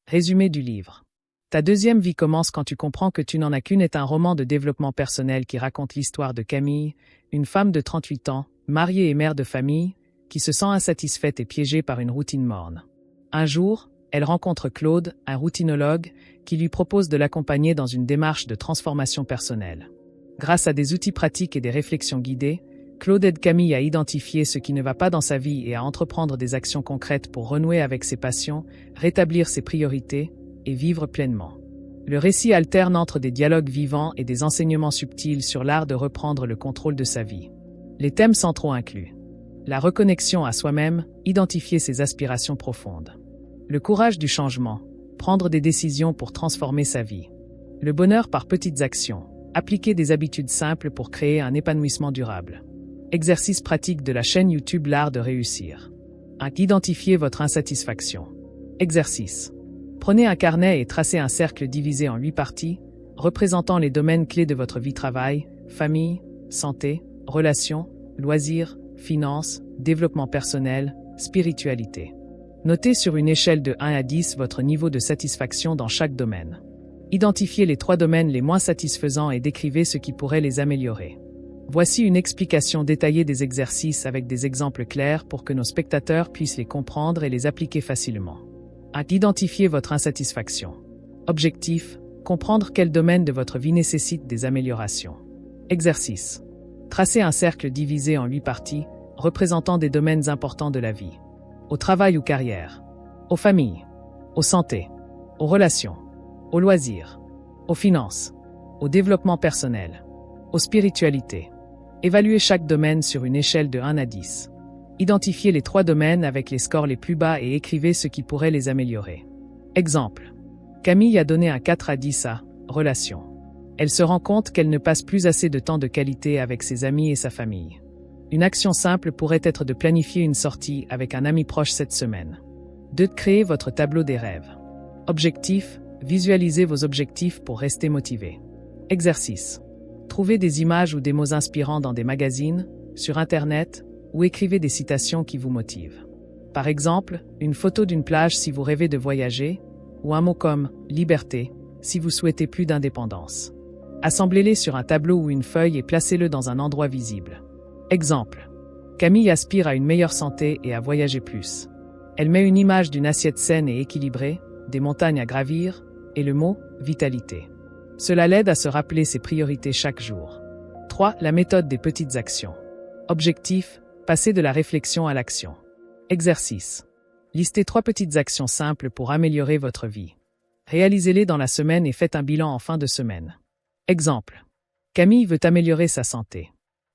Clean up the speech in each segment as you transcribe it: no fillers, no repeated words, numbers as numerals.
Résumé du livre. Ta deuxième vie commence quand tu comprends que tu n'en as qu'une est un roman de développement personnel qui raconte l'histoire de Camille, une femme de 38 ans, mariée et mère de famille, qui se sent insatisfaite et piégée par une routine morne. Un jour, elle rencontre Claude, un routinologue, qui lui propose de l'accompagner dans une démarche de transformation personnelle. Grâce à des outils pratiques et des réflexions guidées, Claude aide Camille à identifier ce qui ne va pas dans sa vie et à entreprendre des actions concrètes pour renouer avec ses passions, rétablir ses priorités et vivre pleinement. Le récit alterne entre des dialogues vivants et des enseignements subtils sur l'art de reprendre le contrôle de sa vie. Les thèmes centraux incluent la reconnexion à soi-même, identifier ses aspirations profondes. Le courage du changement, prendre des décisions pour transformer sa vie. Le bonheur par petites actions, appliquer des habitudes simples pour créer un épanouissement durable. Exercice pratique de la chaîne YouTube L'Art de réussir. Identifiez votre insatisfaction. Exercice. Prenez un carnet et tracez un cercle divisé en 8 parties, représentant les domaines clés de votre vie travail, famille, santé, relations, loisirs, finances, développement personnel, spiritualité. Notez sur une échelle de 1 à 10 votre niveau de satisfaction dans chaque domaine. Identifiez les 3 domaines les moins satisfaisants et décrivez ce qui pourrait les améliorer. Voici une explication détaillée des exercices avec des exemples clairs pour que nos spectateurs puissent les comprendre et les appliquer facilement. Identifiez votre insatisfaction. Objectif, comprendre quel domaine de votre vie nécessite des améliorations. Exercice. Tracez un cercle divisé en 8 parties, représentant des domaines importants de la vie. Au travail ou carrière, aux familles, aux santé, aux relations, aux loisirs, aux finances, au développement personnel, aux spiritualités. Évaluez chaque domaine sur une échelle de 1 à 10. Identifiez les 3 domaines avec les scores les plus bas et écrivez ce qui pourrait les améliorer. Exemple. Camille a donné un 4 à 10 à « Relations ». Elle se rend compte qu'elle ne passe plus assez de temps de qualité avec ses amis et sa famille. Une action simple pourrait être de planifier une sortie avec un ami proche cette semaine. 2. Créer votre tableau des rêves. Objectif, visualisez vos objectifs pour rester motivé. Exercice. Trouvez des images ou des mots inspirants dans des magazines, sur Internet, ou écrivez des citations qui vous motivent. Par exemple, une photo d'une plage si vous rêvez de voyager, ou un mot comme « liberté » si vous souhaitez plus d'indépendance. Assemblez-les sur un tableau ou une feuille et placez-le dans un endroit visible. Exemple. Camille aspire à une meilleure santé et à voyager plus. Elle met une image d'une assiette saine et équilibrée, des montagnes à gravir, et le mot « vitalité ». Cela l'aide à se rappeler ses priorités chaque jour. 3. La méthode des petites actions. Objectif, passer de la réflexion à l'action. Exercice. Listez 3 petites actions simples pour améliorer votre vie. Réalisez-les dans la semaine et faites un bilan en fin de semaine. Exemple. Camille veut améliorer sa santé.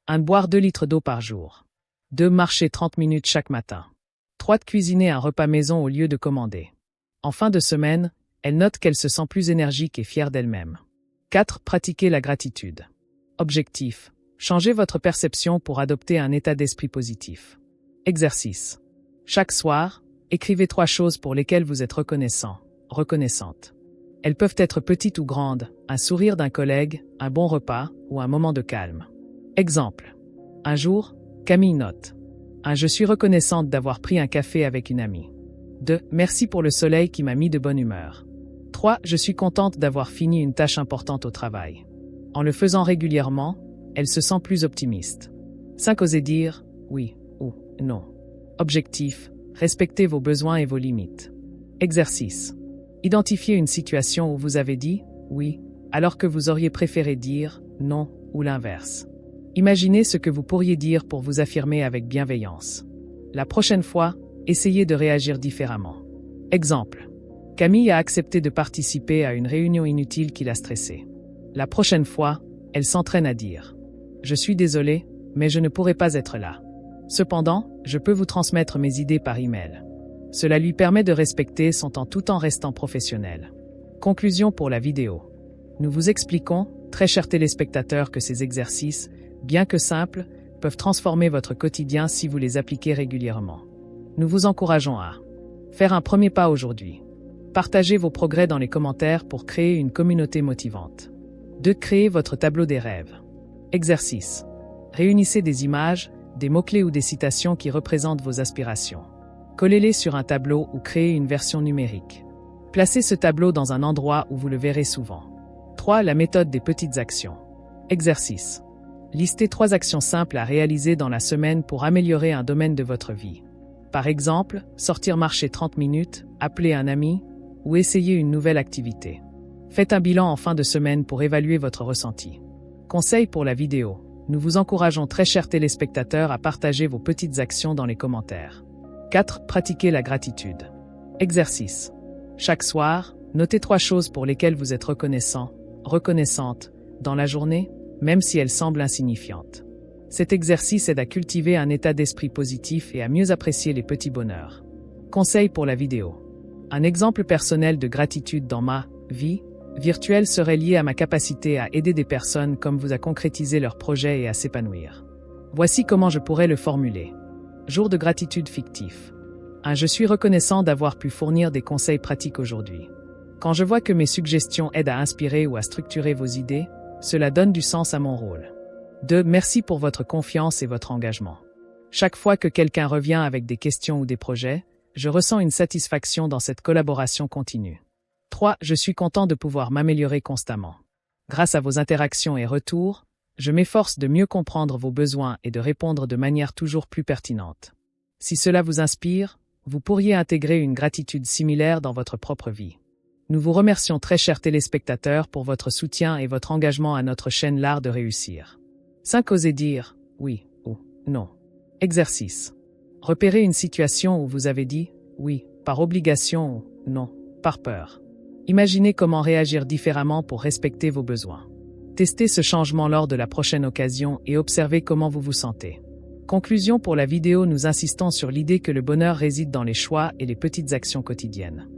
1. Boire 2 litres d'eau par jour. 2. Marcher 30 minutes chaque matin. 3. Cuisiner un repas maison au lieu de commander. En fin de semaine, elle note qu'elle se sent plus énergique et fière d'elle-même. 4. Pratiquer la gratitude. Objectif. Changez votre perception pour adopter un état d'esprit positif. Exercice. Chaque soir, écrivez 3 choses pour lesquelles vous êtes reconnaissant, reconnaissante. Elles peuvent être petites ou grandes, un sourire d'un collègue, un bon repas ou un moment de calme. Exemple. Un jour, Camille note. 1. Je suis reconnaissante d'avoir pris un café avec une amie. 2. Merci pour le soleil qui m'a mis de bonne humeur. 3. Je suis contente d'avoir fini une tâche importante au travail. En le faisant régulièrement, elle se sent plus optimiste. 5. Osez dire oui ou non. Objectif. Respectez vos besoins et vos limites. Exercice. Identifiez une situation où vous avez dit oui, alors que vous auriez préféré dire non ou l'inverse. Imaginez ce que vous pourriez dire pour vous affirmer avec bienveillance. La prochaine fois, essayez de réagir différemment. Exemple. Camille a accepté de participer à une réunion inutile qui l'a stressée. La prochaine fois, elle s'entraîne à dire « Je suis désolée, mais je ne pourrai pas être là. Cependant, je peux vous transmettre mes idées par email. » Cela lui permet de respecter son temps tout en restant professionnel. Conclusion pour la vidéo. Nous vous expliquons, très chers téléspectateurs, que ces exercices, bien que simples, peuvent transformer votre quotidien si vous les appliquez régulièrement. Nous vous encourageons à faire un premier pas aujourd'hui. Partagez vos progrès dans les commentaires pour créer une communauté motivante. 2. Créez votre tableau des rêves. Exercice. Réunissez des images, des mots-clés ou des citations qui représentent vos aspirations. Collez-les sur un tableau ou créez une version numérique. Placez ce tableau dans un endroit où vous le verrez souvent. 3. La méthode des petites actions. Exercice. Listez 3 actions simples à réaliser dans la semaine pour améliorer un domaine de votre vie. Par exemple, sortir marcher 30 minutes, appeler un ami ou essayer une nouvelle activité. Faites un bilan en fin de semaine pour évaluer votre ressenti. Conseil pour la vidéo. Nous vous encourageons très chers téléspectateurs à partager vos petites actions dans les commentaires. 4. Pratiquez la gratitude. Exercice. Chaque soir, notez 3 choses pour lesquelles vous êtes reconnaissant, reconnaissante, dans la journée, même si elles semblent insignifiantes. Cet exercice aide à cultiver un état d'esprit positif et à mieux apprécier les petits bonheurs. Conseil pour la vidéo. Un exemple personnel de gratitude dans ma vie virtuelle serait lié à ma capacité à aider des personnes comme vous à concrétiser leurs projets et à s'épanouir. Voici comment je pourrais le formuler. Jour de gratitude fictif. Je suis reconnaissant d'avoir pu fournir des conseils pratiques aujourd'hui. Quand je vois que mes suggestions aident à inspirer ou à structurer vos idées, cela donne du sens à mon rôle. 2. Merci pour votre confiance et votre engagement. Chaque fois que quelqu'un revient avec des questions ou des projets, je ressens une satisfaction dans cette collaboration continue. 3. Je suis content de pouvoir m'améliorer constamment. Grâce à vos interactions et retours, je m'efforce de mieux comprendre vos besoins et de répondre de manière toujours plus pertinente. Si cela vous inspire, vous pourriez intégrer une gratitude similaire dans votre propre vie. Nous vous remercions très chers téléspectateurs pour votre soutien et votre engagement à notre chaîne L'Art de réussir. 5. Osez dire oui ou non. Exercice. Repérez une situation où vous avez dit oui par obligation ou non par peur. Imaginez comment réagir différemment pour respecter vos besoins. Testez ce changement lors de la prochaine occasion et observez comment vous vous sentez. Conclusion pour la vidéo, nous insistons sur l'idée que le bonheur réside dans les choix et les petites actions quotidiennes.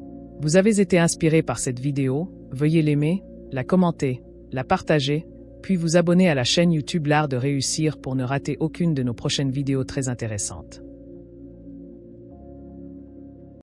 Vous avez été inspiré par cette vidéo, veuillez l'aimer, la commenter, la partager, puis vous abonner à la chaîne YouTube L'Art de réussir pour ne rater aucune de nos prochaines vidéos très intéressantes.